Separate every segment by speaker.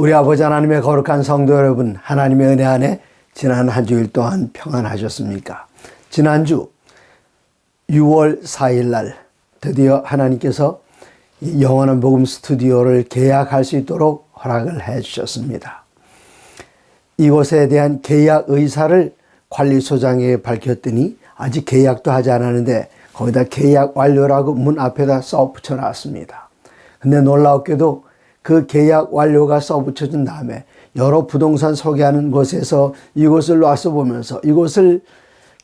Speaker 1: 우리 아버지 하나님의 거룩한 성도 여러분, 하나님의 은혜 안에 지난 한 주일 동안 평안하셨습니까? 지난주 6월 4일 날 드디어 하나님께서 영원한 복음 스튜디오를 계약할 수 있도록 허락을 해 주셨습니다. 이곳에 대한 계약 의사를 관리소장에게 밝혔더니 아직 계약도 하지 않았는데 거기다 계약 완료라고 문 앞에다 써 붙여놨습니다. 근데 놀랍게도 그 계약 완료가 써붙여진 다음에 여러 부동산 소개하는 곳에서 이곳을 와서 보면서 이곳을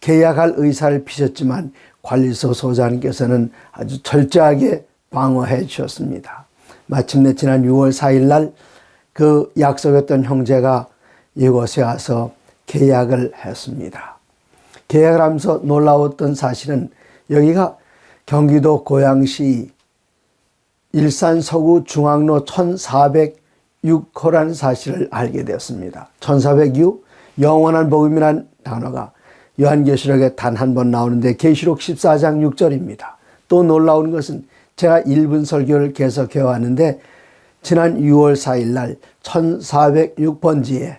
Speaker 1: 계약할 의사를 피셨지만 관리소 소장님께서는 아주 철저하게 방어해 주셨습니다. 마침내 지난 6월 4일 날 그 약속했던 형제가 이곳에 와서 계약을 했습니다. 계약을 하면서 놀라웠던 사실은 여기가 경기도 고양시 일산 서구 중앙로 1406호라는 사실을 알게 되었습니다. 1406, 영원한 복음이라는 단어가 요한계시록에 단 한 번 나오는데 계시록 14장 6절입니다. 또 놀라운 것은 제가 1분 설교를 계속해 왔는데 지난 6월 4일 날 1406번지에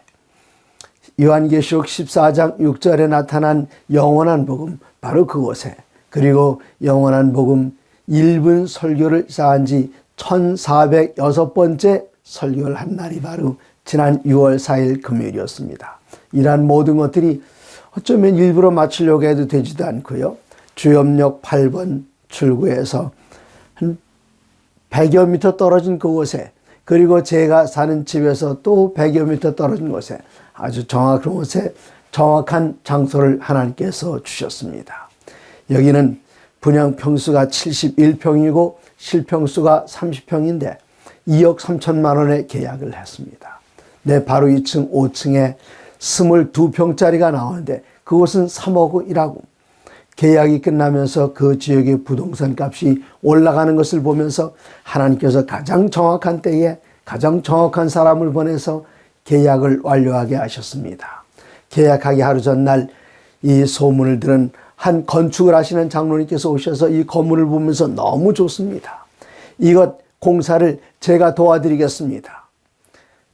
Speaker 1: 요한계시록 14장 6절에 나타난 영원한 복음, 바로 그곳에, 그리고 영원한 복음 1분 설교를 쌓은 지 1406번째 설교를 한 날이 바로 지난 6월 4일 금요일이었습니다. 이러한 모든 것들이 어쩌면 일부러 맞추려고 해도 되지도 않고요. 주염역 8번 출구에서 한 100여 미터 떨어진 그곳에, 그리고 제가 사는 집에서 또 100여 미터 떨어진 곳에 아주 정확한 곳에 정확한 장소를 하나님께서 주셨습니다. 여기는 분양 평수가 71평이고 실평수가 30평인데 2억 3천만 원에 계약을 했습니다. 내 바로 2층, 5층에 22평짜리가 나오는데 그곳은 3억 원이라고. 계약이 끝나면서 그 지역의 부동산 값이 올라가는 것을 보면서 하나님께서 가장 정확한 때에 가장 정확한 사람을 보내서 계약을 완료하게 하셨습니다. 계약하기 하루 전날 이 소문을 들은 한 건축을 하시는 장로님께서 오셔서 이 건물을 보면서 너무 좋습니다. 이것 공사를 제가 도와드리겠습니다.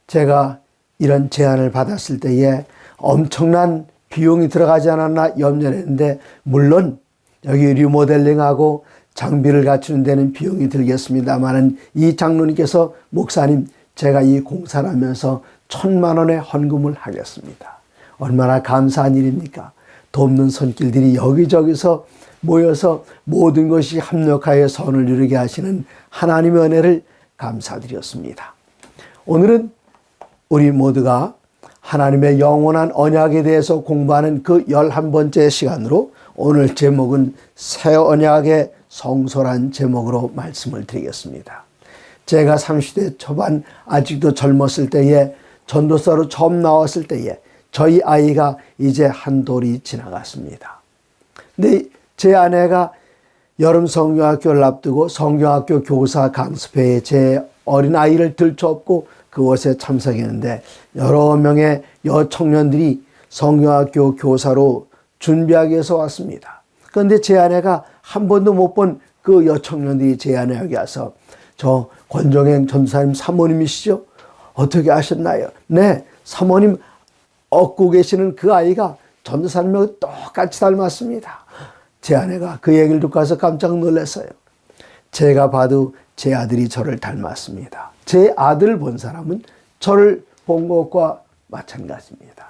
Speaker 1: 제가 이런 제안을 받았을 때에 엄청난 비용이 들어가지 않았나 염려를 했는데, 물론 여기 리모델링하고 장비를 갖추는 데는 비용이 들겠습니다만 이 장로님께서 목사님, 제가 이 공사를 하면서 1,000만 원의 헌금을 하겠습니다. 얼마나 감사한 일입니까? 돕는 손길들이 여기저기서 모여서 모든 것이 합력하여 선을 이루게 하시는 하나님의 은혜를 감사드렸습니다. 오늘은 우리 모두가 하나님의 영원한 언약에 대해서 공부하는 그 11번째 시간으로 오늘 제목은 새 언약의 성소란 제목으로 말씀을 드리겠습니다. 제가 30대 초반 아직도 젊었을 때에 전도사로 처음 나왔을 때에 저희 아이가 이제 한 돌이 지나갔습니다. 근데 제 아내가 여름 성경학교를 앞두고 성경학교 교사 강습회에 제 어린 아이를 들쳐업고 그곳에 참석했는데 여러 명의 여청년들이 성경학교 교사로 준비하기 위해서 왔습니다. 그런데 제 아내가 한 번도 못 본 그 여청년들이 제 아내에게 와서 저 권정행 전도사님 사모님이시죠? 어떻게 아셨나요? 네, 사모님 얻고 계시는 그 아이가 전도사님하고 똑같이 닮았습니다. 제 아내가 그 얘기를 듣고 와서 깜짝 놀랐어요. 제가 봐도 제 아들이 저를 닮았습니다. 제 아들을 본 사람은 저를 본 것과 마찬가지입니다.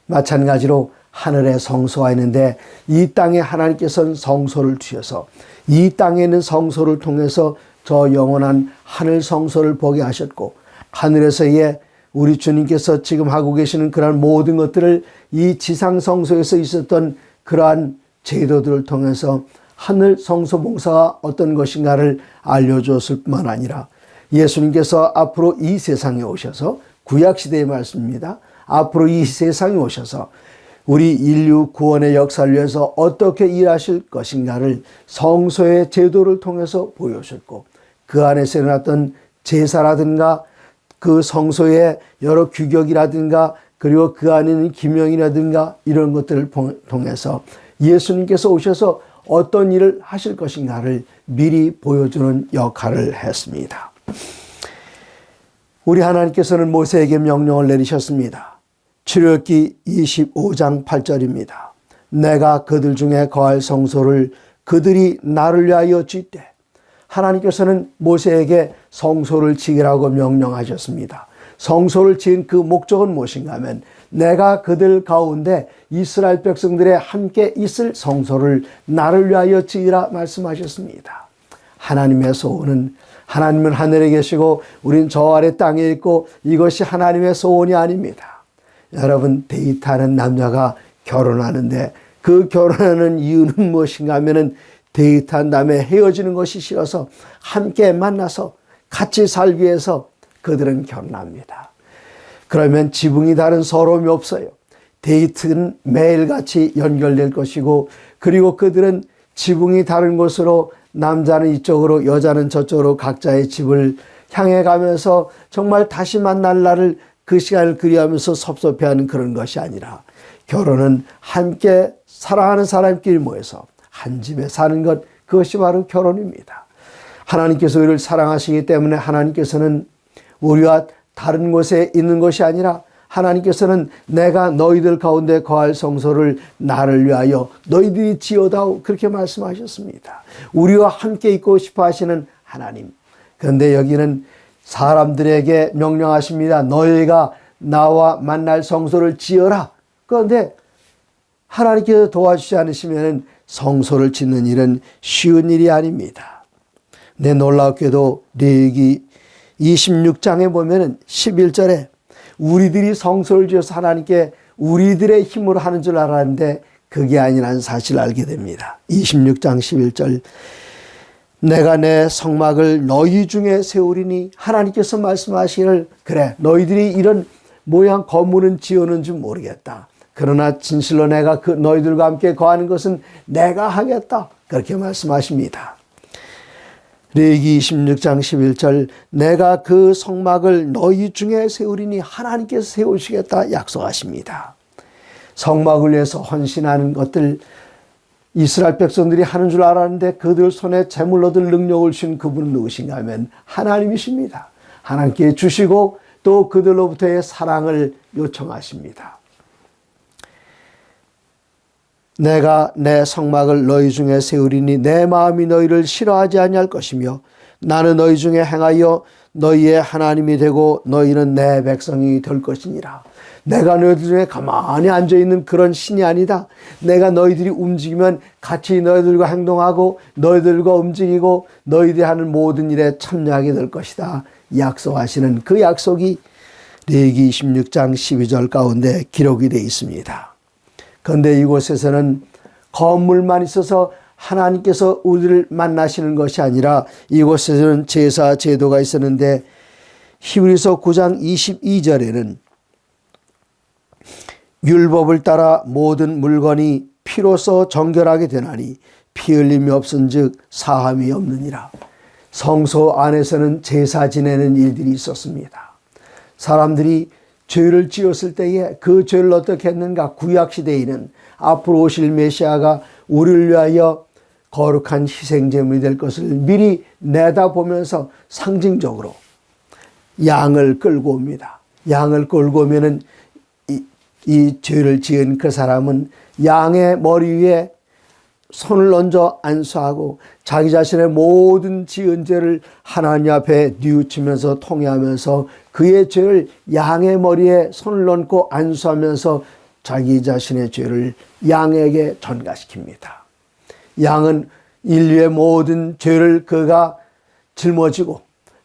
Speaker 1: 마찬가지로 하늘에 성소가 있는데 이 땅에 하나님께서는 성소를 주셔서 이 땅에 있는 성소를 통해서 저 영원한 하늘 성소를 보게 하셨고, 하늘에서의 우리 주님께서 지금 하고 계시는 그러한 모든 것들을 이 지상 성소에서 있었던 그러한 제도들을 통해서 하늘 성소 봉사가 어떤 것인가를 알려주었을 뿐만 아니라 예수님께서 앞으로 이 세상에 오셔서, 구약시대의 말씀입니다. 앞으로 이 세상에 오셔서 우리 인류 구원의 역사를 위해서 어떻게 일하실 것인가를 성소의 제도를 통해서 보여주셨고, 그 안에서 일어났던 제사라든가 그 성소의 여러 규격이라든가 그리고 그 안에 있는 기명이라든가 이런 것들을 통해서 예수님께서 오셔서 어떤 일을 하실 것인가를 미리 보여주는 역할을 했습니다. 우리 하나님께서는 모세에게 명령을 내리셨습니다. 출애굽기 25장 8절입니다. 내가 그들 중에 거할 성소를 그들이 나를 위하여 짓되, 하나님께서는 모세에게 성소를 지으라고 명령하셨습니다. 성소를 지은 그 목적은 무엇인가 하면 내가 그들 가운데 이스라엘 백성들의 함께 있을 성소를 나를 위하여 지으라 말씀하셨습니다. 하나님의 소원은, 하나님은 하늘에 계시고 우린 저 아래 땅에 있고 이것이 하나님의 소원이 아닙니다. 여러분, 데이트하는 남녀가 결혼하는데 그 결혼하는 이유는 무엇인가 하면은 데이트한 다음에 헤어지는 것이 싫어서 함께 만나서 같이 살기 위해서 그들은 결혼합니다. 그러면 지붕이 다른 서러움이 없어요. 데이트는 매일같이 연결될 것이고, 그리고 그들은 지붕이 다른 곳으로, 남자는 이쪽으로 여자는 저쪽으로 각자의 집을 향해 가면서 정말 다시 만날 날을, 그 시간을 그리하면서 섭섭해하는 그런 것이 아니라, 결혼은 함께 사랑하는 사람끼리 모여서 한 집에 사는 것, 그것이 바로 결혼입니다. 하나님께서 우리를 사랑하시기 때문에 하나님께서는 우리와 다른 곳에 있는 것이 아니라 하나님께서는 내가 너희들 가운데 거할 성소를 나를 위하여 너희들이 지어다오, 그렇게 말씀하셨습니다. 우리와 함께 있고 싶어 하시는 하나님. 그런데 여기는 사람들에게 명령하십니다. 너희가 나와 만날 성소를 지어라. 그런데 하나님께서 도와주지 않으시면 성소를 짓는 일은 쉬운 일이 아닙니다. 내 놀랍게도 레위기 26장에 보면 11절에 우리들이 성소를 지어서 하나님께 우리들의 힘으로 하는 줄 알았는데 그게 아니라는 사실을 알게 됩니다. 26장 11절, 내가 내 성막을 너희 중에 세우리니, 하나님께서 말씀하시기를, 그래 너희들이 이런 모양 건물은 지었는지 모르겠다. 그러나 진실로 내가 그 너희들과 함께 거하는 것은 내가 하겠다. 그렇게 말씀하십니다. 레위기 26장 11절, 내가 그 성막을 너희 중에 세우리니, 하나님께서 세우시겠다 약속하십니다. 성막을 위해서 헌신하는 것들 이스라엘 백성들이 하는 줄 알았는데 그들 손에 제물로 얻을 능력을 주신 그분은 누구신가 하면 하나님이십니다. 하나님께 주시고 또 그들로부터의 사랑을 요청하십니다. 내가 내 성막을 너희 중에 세우리니 내 마음이 너희를 싫어하지 아니할 것이며 나는 너희 중에 행하여 너희의 하나님이 되고 너희는 내 백성이 될 것이니라. 내가 너희들 중에 가만히 앉아있는 그런 신이 아니다. 내가 너희들이 움직이면 같이 너희들과 행동하고 너희들과 움직이고 너희들이 하는 모든 일에 참여하게 될 것이다. 약속하시는 그 약속이 레위기 26장 12절 가운데 기록이 되어 있습니다. 그런데 이곳에서는 건물만 있어서 하나님께서 우리를 만나시는 것이 아니라 이곳에서는 제사 제도가 있었는데 히브리서 9장 22절에는 율법을 따라 모든 물건이 피로써 정결하게 되나니 피 흘림이 없은즉 사함이 없느니라. 성소 안에서는 제사 지내는 일들이 있었습니다. 사람들이 죄를 지었을 때에 그 죄를 어떻게 했는가? 구약시대에는 앞으로 오실 메시아가 우리를 위하여 거룩한 희생제물이 될 것을 미리 내다보면서 상징적으로 양을 끌고 옵니다. 양을 끌고 오면은 이 죄를 지은 그 사람은 양의 머리 위에 손을 얹어 안수하고 자기 자신의 모든 지은 죄를 하나님 앞에 뉘우치면서 통회하면서 그의 죄를 양의 머리에 손을 얹고 안수하면서 자기 자신의 죄를 양에게 전가시킵니다. 양은 인류의 모든 죄를 그가 짊어지고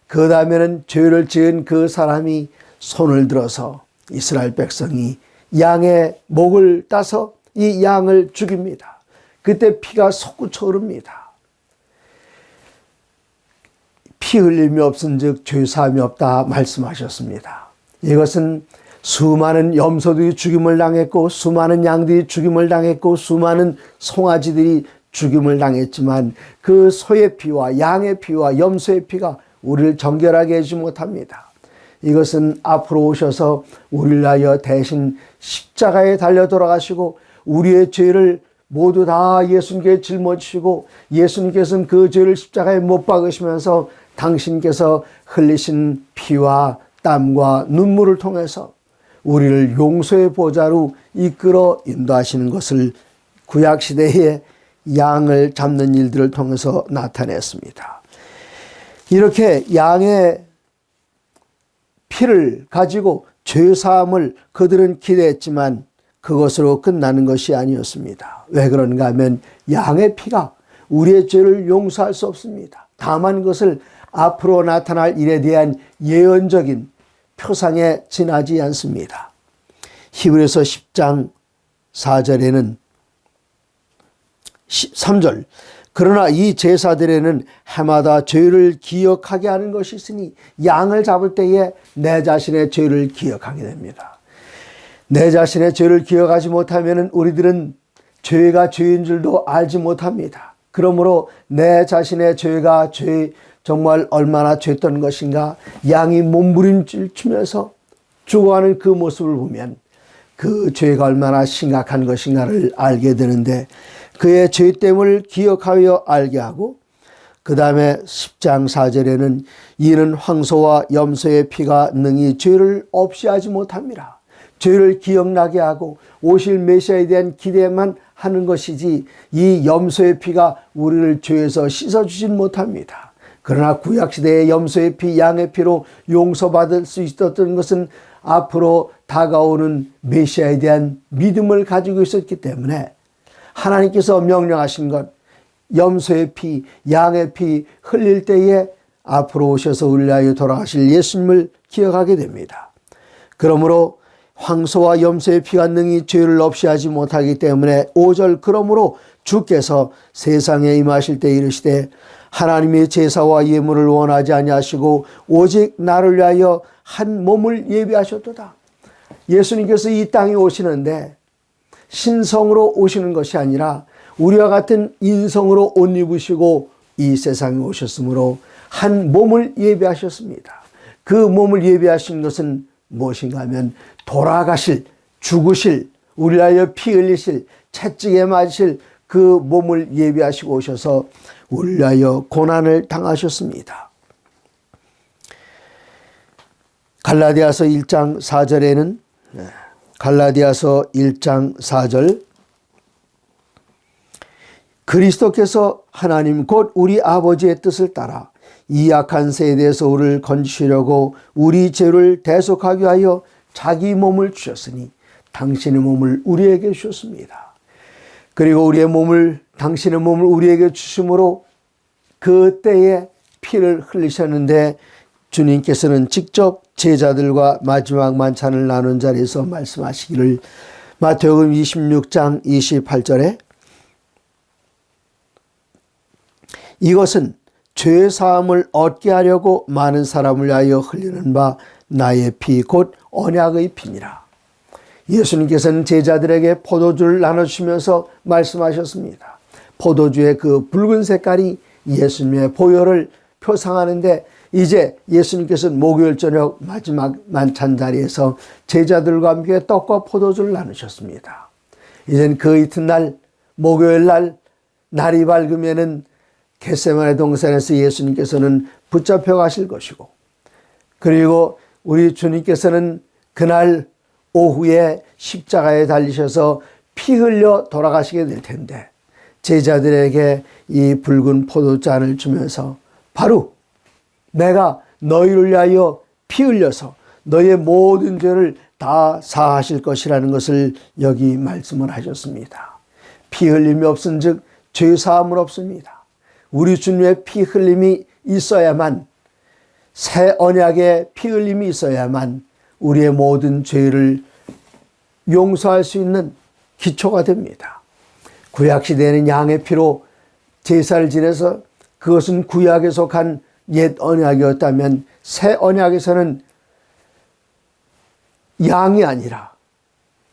Speaker 1: 그 다음에는 죄를 지은 그 사람이 손을 들어서 이스라엘 백성이 양의 목을 따서 이 양을 죽입니다. 그때 피가 솟구쳐 흐릅니다. 피 흘림이 없은즉 죄사함이 없다 말씀하셨습니다. 이것은 수많은 염소들이 죽임을 당했고 수많은 양들이 죽임을 당했고 수많은 송아지들이 죽임을 당했지만 그 소의 피와 양의 피와 염소의 피가 우리를 정결하게 해주지 못합니다. 이것은 앞으로 오셔서 우리를 위하여 대신 십자가에 달려 돌아가시고 우리의 죄를 모두 다 예수님께 짊어지시고 예수님께서는 그 죄를 십자가에 못 박으시면서 당신께서 흘리신 피와 땀과 눈물을 통해서 우리를 용서의 보좌로 이끌어 인도하시는 것을 구약시대의 양을 잡는 일들을 통해서 나타냈습니다. 이렇게 양의 피를 가지고 죄사함을 그들은 기대했지만 그것으로 끝나는 것이 아니었습니다. 왜 그런가 하면 양의 피가 우리의 죄를 용서할 수 없습니다. 다만 그것을 앞으로 나타날 일에 대한 예언적인 표상에 지나지 않습니다. 히브리서 10장 4절에는 3절 그러나 이 제사들에는 해마다 죄를 기억하게 하는 것이 있으니 양을 잡을 때에 내 자신의 죄를 기억하게 됩니다. 내 자신의 죄를 기억하지 못하면 우리들은 죄가 죄인 줄도 알지 못합니다. 그러므로 내 자신의 죄가 정말 얼마나 죄던 것인가, 양이 몸부림질 치면서 죽어가는 그 모습을 보면 그 죄가 얼마나 심각한 것인가를 알게 되는데, 그의 죄됨을 기억하여 알게 하고, 그 다음에 10장 4절에는 이는 황소와 염소의 피가 능히 죄를 없이 하지 못합니다. 죄를 기억나게 하고 오실 메시아에 대한 기대만 하는 것이지 이 염소의 피가 우리를 죄에서 씻어주진 못합니다. 그러나 구약시대의 염소의 피, 양의 피로 용서받을 수 있었던 것은 앞으로 다가오는 메시아에 대한 믿음을 가지고 있었기 때문에 하나님께서 명령하신 것, 염소의 피, 양의 피 흘릴 때에 앞으로 오셔서 우리를 위하여 돌아가실 예수님을 기억하게 됩니다. 그러므로 황소와 염소의 피가 능히 죄를 없이 하지 못하기 때문에 5절 그러므로 주께서 세상에 임하실 때 이르시되 하나님의 제사와 예물을 원하지 아니하시고 오직 나를 위하여 한 몸을 예비하셨도다. 예수님께서 이 땅에 오시는데 신성으로 오시는 것이 아니라 우리와 같은 인성으로 옷 입으시고 이 세상에 오셨으므로 한 몸을 예비하셨습니다. 그 몸을 예비하신 것은 무엇인가 하면 돌아가실, 죽으실, 우리 위하여 피 흘리실, 채찍에 맞으실 그 몸을 예비하시고 오셔서 우리 위하여 고난을 당하셨습니다. 갈라디아서 1장 4절에는 갈라디아서 1장 4절 그리스도께서 하나님 곧 우리 아버지의 뜻을 따라 이 악한 세대에서 우리를 건지시려고 우리 죄를 대속하기 위하여 자기 몸을 주셨으니 당신의 몸을 우리에게 주셨습니다. 그리고 당신의 몸을 우리에게 주심으로 그때에 피를 흘리셨는데 주님께서는 직접 제자들과 마지막 만찬을 나눈 자리에서 말씀하시기를 마태복음 26장 28절에 이것은 죄 사함을 얻게 하려고 많은 사람을 위하여 흘리는 바 나의 피 곧 언약의 피니라. 예수님께서는 제자들에게 포도주를 나눠주시면서 말씀하셨습니다. 포도주의 그 붉은 색깔이 예수님의 보혈을 표상하는데 이제 예수님께서는 목요일 저녁 마지막 만찬 자리에서 제자들과 함께 떡과 포도주를 나누셨습니다. 이젠 그 이튿날 목요일 날이 밝으면은 겟세마네 동산에서 예수님께서는 붙잡혀 가실 것이고, 그리고 우리 주님께서는 그날 오후에 십자가에 달리셔서 피 흘려 돌아가시게 될 텐데 제자들에게 이 붉은 포도잔을 주면서 바로 내가 너희를 위하여 피 흘려서 너희의 모든 죄를 다 사하실 것이라는 것을 여기 말씀을 하셨습니다. 피 흘림이 없은 즉 죄 사함은 없습니다. 우리 주님의 피 흘림이 있어야만, 새 언약의 피 흘림이 있어야만 우리의 모든 죄를 용서할 수 있는 기초가 됩니다. 구약시대에는 양의 피로 제사를 지내서 그것은 구약에 속한 옛 언약이었다면 새 언약에서는 양이 아니라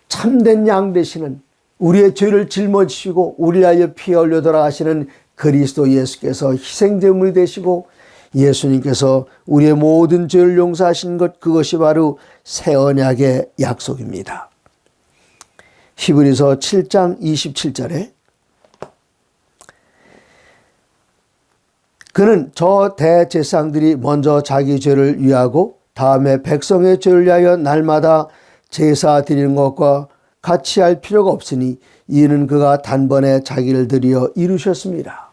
Speaker 1: 참된 양 되시는 우리의 죄를 짊어지시고 우리 위하여 피 흘려 돌아가시는 그리스도 예수께서 희생제물이 되시고 예수님께서 우리의 모든 죄를 용서하신 것, 그것이 바로 새 언약의 약속입니다. 히브리서 7장 27절에 그는 저 대제사장들이 먼저 자기 죄를 위하고 다음에 백성의 죄를 위하여 날마다 제사 드리는 것과 같이 할 필요가 없으니 이는 그가 단번에 자기를 드려 이루셨습니다.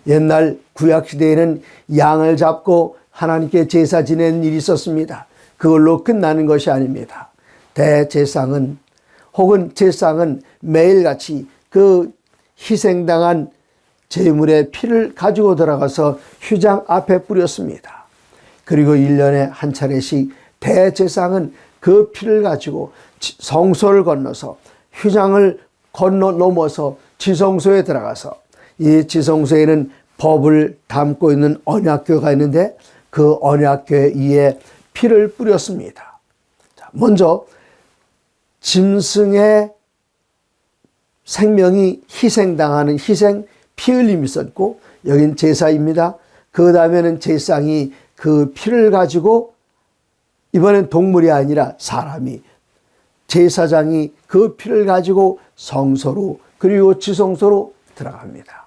Speaker 1: 옛날 구약시대에는 양을 잡고 하나님께 제사 지내는 일이 있었습니다. 그걸로 끝나는 것이 아닙니다. 대제사장은 혹은 제사장은 매일같이 그 희생당한 제물의 피를 가지고 들어가서 휴장 앞에 뿌렸습니다. 그리고 1년에 한 차례씩 대제사장은 그 피를 가지고 성소를 건너서 휴장을 건너 넘어서 지성소에 들어가서 이 지성소에는 법을 담고 있는 언약궤가 있는데 그 언약궤 위에 피를 뿌렸습니다. 먼저 짐승의 생명이 희생당하는 희생 피 흘림이 있었고 여긴 제사입니다. 그 다음에는 제사장이 그 피를 가지고 이번엔 동물이 아니라 사람이 제사장이 그 피를 가지고 성소로 그리고 지성소로 들어갑니다.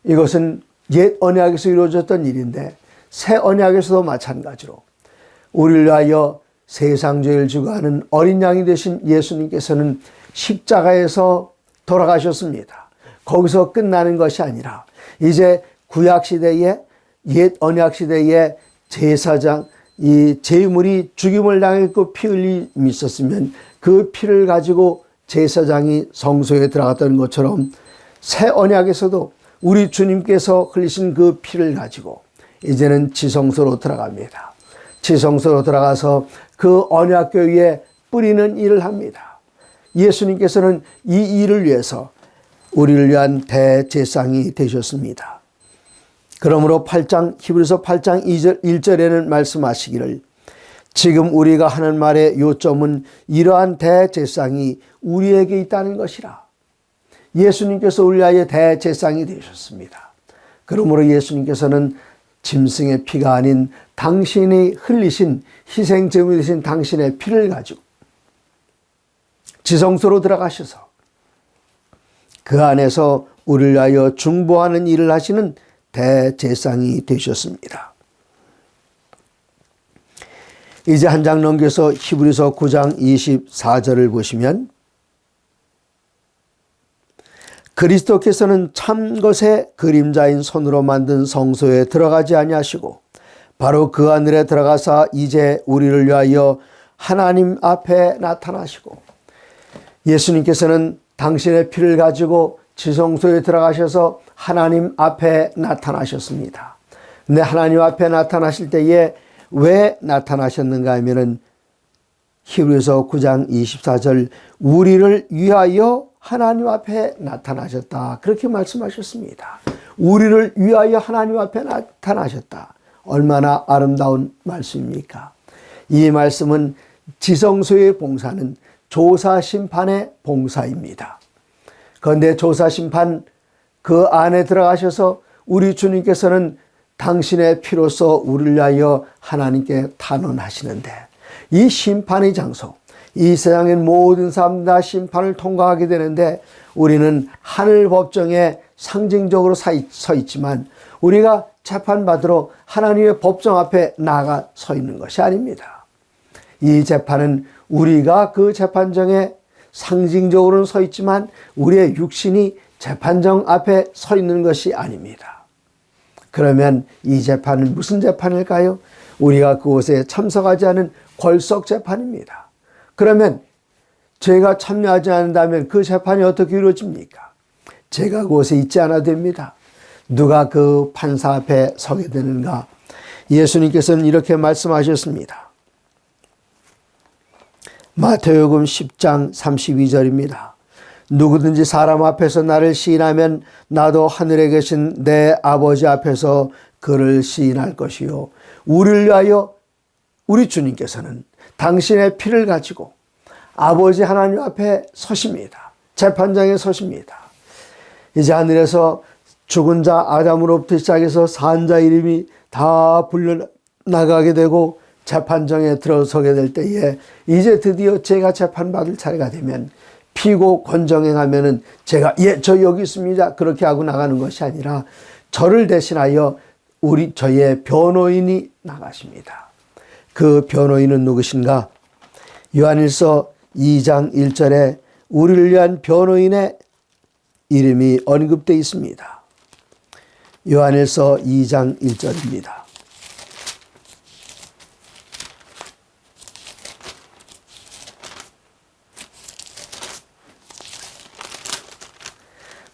Speaker 1: 이것은 옛 언약에서 이루어졌던 일인데 새 언약에서도 마찬가지로 우리를 위하여 세상 죄를 지고 하는 어린 양이 되신 예수님께서는 십자가에서 돌아가셨습니다. 거기서 끝나는 것이 아니라 이제 구약시대에 옛 언약시대에 제사장 이 제물이 죽임을 당했고 피 흘림이 있었으면 그 피를 가지고 제사장이 성소에 들어갔던 것처럼 새 언약에서도 우리 주님께서 흘리신 그 피를 가지고 이제는 지성소로 들어갑니다. 지성소로 들어가서 그 언약궤 위에 뿌리는 일을 합니다. 예수님께서는 이 일을 위해서 우리를 위한 대제사장이 되셨습니다. 그러므로 히브리서 8장 1절에는 말씀하시기를 지금 우리가 하는 말의 요점은 이러한 대제사장이 우리에게 있다는 것이라. 예수님께서 우리 위하여 대제사장이 되셨습니다. 그러므로 예수님께서는 짐승의 피가 아닌 당신이 흘리신 희생제물이 되신 당신의 피를 가지고 지성소로 들어가셔서 그 안에서 우리를 위하여 중보하는 일을 하시는 대제사장이 되셨습니다. 이제 한 장 넘겨서 히브리서 9장 24절을 보시면 그리스도께서는 참 것의 그림자인 손으로 만든 성소에 들어가지 아니하시고 바로 그 하늘에 들어가사 이제 우리를 위하여 하나님 앞에 나타나시고 예수님께서는 당신의 피를 가지고 지성소에 들어가셔서 하나님 앞에 나타나셨습니다. 근데 하나님 앞에 나타나실 때에 왜 나타나셨는가 하면은 히브리서 9장 24절 우리를 위하여 하나님 앞에 나타나셨다. 그렇게 말씀하셨습니다. 우리를 위하여 하나님 앞에 나타나셨다. 얼마나 아름다운 말씀입니까? 이 말씀은 지성소의 봉사는 조사심판의 봉사입니다. 그런데 조사심판 그 안에 들어가셔서 우리 주님께서는 당신의 피로써 우리를 위하여 하나님께 탄원하시는데 이 심판의 장소, 이 세상의 모든 사람 다 심판을 통과하게 되는데 우리는 하늘 법정에 상징적으로 서 있지만 우리가 재판받으러 하나님의 법정 앞에 나가 서 있는 것이 아닙니다. 이 재판은 우리가 그 재판정에 상징적으로는 서 있지만 우리의 육신이 재판정 앞에 서 있는 것이 아닙니다. 그러면 이 재판은 무슨 재판일까요? 우리가 그곳에 참석하지 않은 궐석 재판입니다. 그러면 제가 참여하지 않는다면 그 재판이 어떻게 이루어집니까? 제가 그곳에 있지 않아도 됩니다. 누가 그 판사 앞에 서게 되는가? 예수님께서는 이렇게 말씀하셨습니다. 마태복음 10장 32절입니다. 누구든지 사람 앞에서 나를 시인하면 나도 하늘에 계신 내 아버지 앞에서 그를 시인할 것이요. 우리를 위하여 우리 주님께서는 당신의 피를 가지고 아버지 하나님 앞에 서십니다. 재판장에 서십니다. 이제 하늘에서 죽은 자 아담으로부터 시작해서 산 자 이름이 다 불려나가게 되고 재판정에 들어서게 될 때에 이제 드디어 제가 재판받을 차례가 되면 피고 권정행하면은 제가 저 여기 있습니다 그렇게 하고 나가는 것이 아니라 저를 대신하여 저의 변호인이 나가십니다. 그 변호인은 누구신가? 요한일서 2장 1절에 우리를 위한 변호인의 이름이 언급되어 있습니다. 요한일서 2장 1절입니다.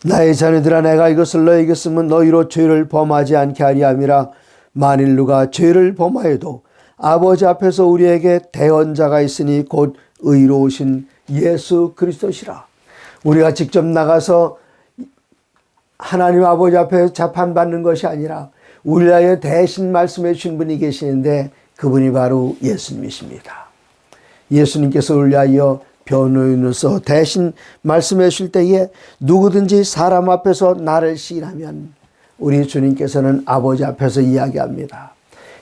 Speaker 1: 나의 자녀들아, 내가 이것을 너에게 쓰면 너희로 죄를 범하지 않게 하리 함이라. 만일 누가 죄를 범하여도 아버지 앞에서 우리에게 대언자가 있으니 곧 의로우신 예수 그리스도시라. 우리가 직접 나가서 하나님 아버지 앞에 재판받는 것이 아니라 우리를 위하여 대신 말씀해 주신 분이 계시는데 그분이 바로 예수님이십니다. 예수님께서 우리를 위하여 변호인으로서 대신 말씀해 주실 때에 누구든지 사람 앞에서 나를 시인하면 우리 주님께서는 아버지 앞에서 이야기합니다.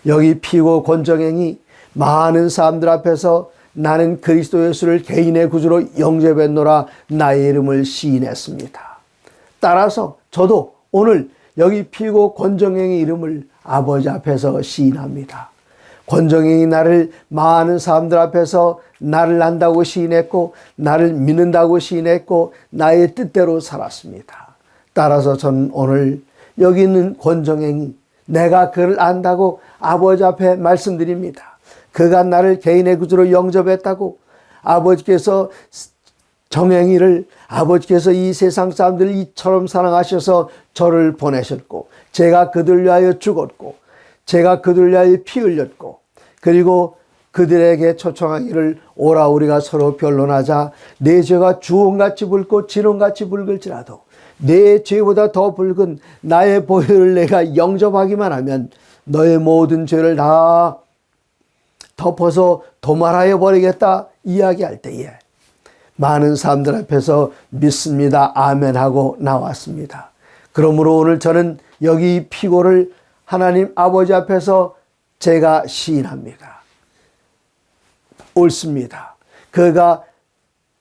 Speaker 1: 여기 피고 권정행이 많은 사람들 앞에서 나는 그리스도 예수를 개인의 구주로 영접했노라 나의 이름을 시인했습니다. 따라서 저도 오늘 여기 피고 권정행의 이름을 아버지 앞에서 시인합니다. 권정행이 나를 많은 사람들 앞에서 나를 안다고 시인했고 나를 믿는다고 시인했고 나의 뜻대로 살았습니다. 따라서 저는 오늘 여기 있는 권정행이 내가 그를 안다고 아버지 앞에 말씀드립니다. 그가 나를 개인의 구주로 영접했다고 아버지께서 정행이를 아버지께서 이 세상 사람들을 이처럼 사랑하셔서 저를 보내셨고 제가 그들을 위하여 죽었고 제가 그들을 위하여 피 흘렸고 그리고 그들에게 초청하기를 오라 우리가 서로 변론하자. 내 죄가 주홍같이 붉고 진홍같이 붉을지라도 내 죄보다 더 붉은 나의 보혈을 내가 영접하기만 하면 너의 모든 죄를 다 덮어서 도말하여 버리겠다 이야기할 때에 많은 사람들 앞에서 믿습니다 아멘 하고 나왔습니다. 그러므로 오늘 저는 여기 피고를 하나님 아버지 앞에서 제가 시인합니다. 옳습니다. 그가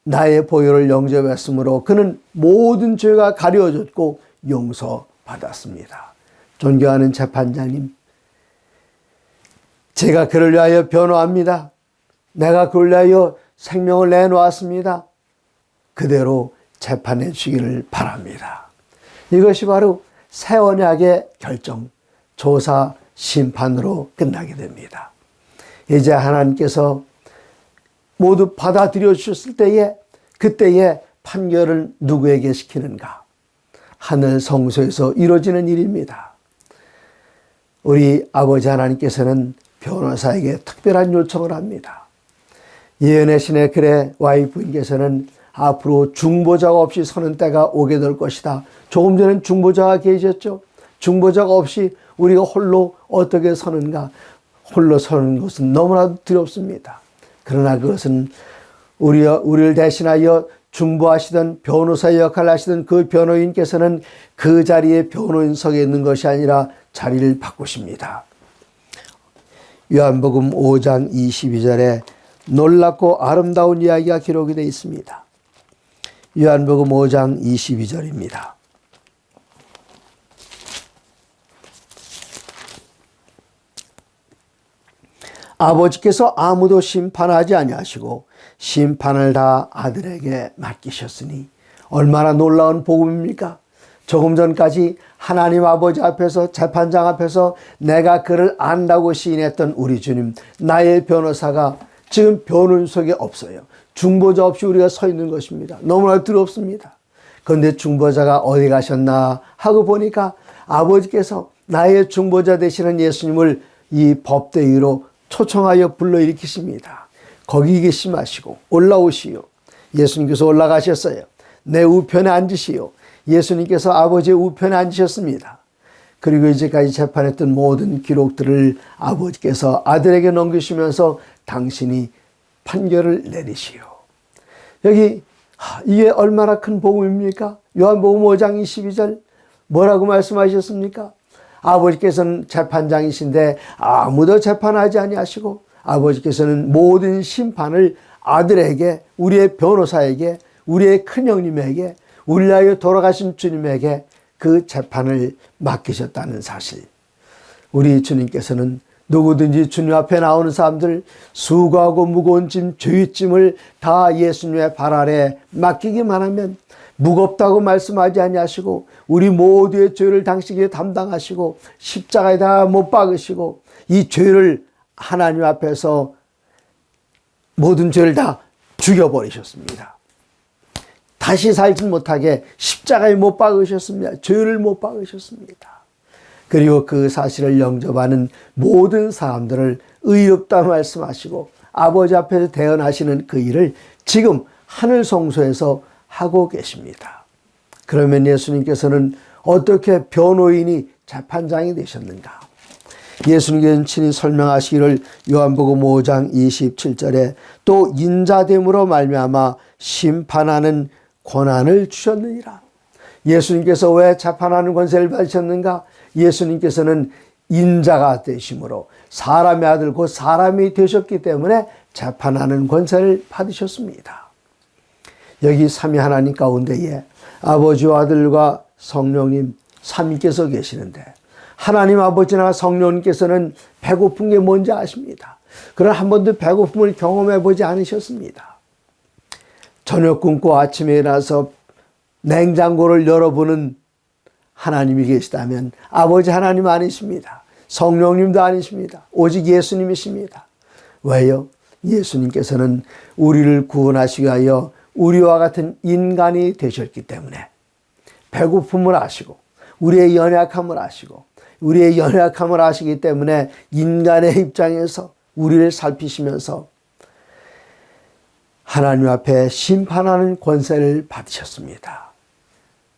Speaker 1: 나의 보혈을 영접했으므로 그는 모든 죄가 가려졌고 용서받았습니다. 존경하는 재판장님, 제가 그를 위하여 변호합니다. 내가 그를 위하여 생명을 내놓았습니다. 그대로 재판해 주기를 바랍니다. 이것이 바로 새 언약의 결정, 조사, 심판으로 끝나게 됩니다. 이제 하나님께서 모두 받아들여 주셨을 때에 그때의 판결을 누구에게 시키는가? 하늘 성소에서 이루어지는 일입니다. 우리 아버지 하나님께서는 변호사에게 특별한 요청을 합니다. 예언의 신의 글의 와이프님께서는 앞으로 중보자가 없이 서는 때가 오게 될 것이다. 조금 전엔 중보자가 계셨죠. 중보자가 없이 우리가 홀로 어떻게 서는가? 홀로 서는 것은 너무나도 두렵습니다. 그러나 그것은 우리를 대신하여 중보하시던 변호사의 역할을 하시던 그 변호인께서는 그 자리에 변호인석에 있는 것이 아니라 자리를 바꾸십니다. 요한복음 5장 22절에 놀랍고 아름다운 이야기가 기록이 되어 있습니다. 요한복음 5장 22절입니다. 아버지께서 아무도 심판하지 아니하시고 심판을 다 아들에게 맡기셨으니 얼마나 놀라운 복음입니까? 조금 전까지 하나님 아버지 앞에서 재판장 앞에서 내가 그를 안다고 시인했던 우리 주님, 나의 변호사가 지금 변호인 속에 없어요. 중보자 없이 우리가 서 있는 것입니다. 너무나 두렵습니다. 그런데 중보자가 어디 가셨나 하고 보니까 아버지께서 나의 중보자 되시는 예수님을 이 법대 위로 초청하여 불러일으키십니다. 거기 계시 마시고 올라오시오. 예수님께서 올라가셨어요. 내 우편에 앉으시오. 예수님께서 아버지의 우편에 앉으셨습니다. 그리고 이제까지 재판했던 모든 기록들을 아버지께서 아들에게 넘기시면서 당신이 판결을 내리시오. 여기 이게 얼마나 큰 복음입니까? 요한복음 5장 22절 뭐라고 말씀하셨습니까? 아버지께서는 재판장이신데 아무도 재판하지 아니하시고 아버지께서는 모든 심판을 아들에게, 우리의 변호사에게, 우리의 큰형님에게, 우리를 위하여 돌아가신 주님에게 그 재판을 맡기셨다는 사실. 우리 주님께서는 누구든지 주님 앞에 나오는 사람들 수고하고 무거운 짐, 죄의 짐을 다 예수님의 발 아래 맡기기만 하면 무겁다고 말씀하지 아니하시고 우리 모두의 죄를 당신이 담당하시고 십자가에 다 못 박으시고 이 죄를 하나님 앞에서 모든 죄를 다 죽여버리셨습니다. 다시 살지 못하게 십자가에 못 박으셨습니다. 죄를 못 박으셨습니다. 그리고 그 사실을 영접하는 모든 사람들을 의롭다 말씀하시고 아버지 앞에서 대언하시는 그 일을 지금 하늘 성소에서 하고 계십니다. 그러면 예수님께서는 어떻게 변호인이 재판장이 되셨는가? 예수님께서는 친히 설명하시기를 요한복음 5장 27절에 또 인자됨으로 말미암아 심판하는 권한을 주셨느니라. 예수님께서 왜 재판하는 권세를 받으셨는가? 예수님께서는 인자가 되심으로 사람의 아들 곧 사람이 되셨기 때문에 재판하는 권세를 받으셨습니다. 여기 삼위 하나님 가운데에 아버지와 아들과 성령님 삼위께서 계시는데 하나님 아버지나 성령님께서는 배고픈 게 뭔지 아십니다. 그러나 한 번도 배고픔을 경험해 보지 않으셨습니다. 저녁 굶고 아침에 일어나서 냉장고를 열어보는 하나님이 계시다면 아버지 하나님 아니십니다. 성령님도 아니십니다. 오직 예수님이십니다. 왜요? 예수님께서는 우리를 구원하시기 위하여 우리와 같은 인간이 되셨기 때문에 배고픔을 아시고 우리의 연약함을 아시고 우리의 연약함을 아시기 때문에 인간의 입장에서 우리를 살피시면서 하나님 앞에 심판하는 권세를 받으셨습니다.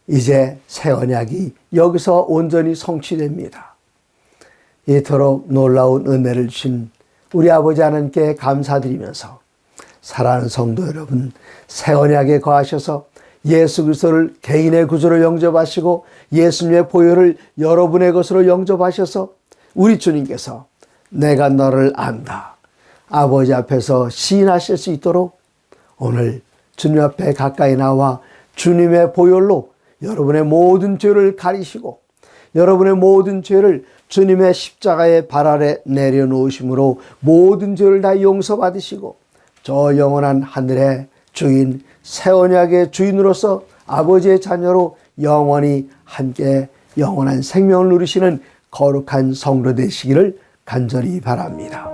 Speaker 1: 이제 새 언약이 여기서 온전히 성취됩니다. 이토록 놀라운 은혜를 주신 우리 아버지 하나님께 감사드리면서 사랑하는 성도 여러분, 새 언약에 거하셔서 예수 그리스도를 개인의 구주로 영접하시고 예수님의 보혈을 여러분의 것으로 영접하셔서 우리 주님께서 내가 너를 안다 아버지 앞에서 시인하실 수 있도록 오늘 주님 앞에 가까이 나와 주님의 보혈로 여러분의 모든 죄를 가리시고 여러분의 모든 죄를 주님의 십자가의 발 아래 내려놓으심으로 모든 죄를 다 용서받으시고 저 영원한 하늘의 주인 새 언약의 주인으로서 아버지의 자녀로 영원히 함께 영원한 생명을 누리시는 거룩한 성도 되시기를 간절히 바랍니다.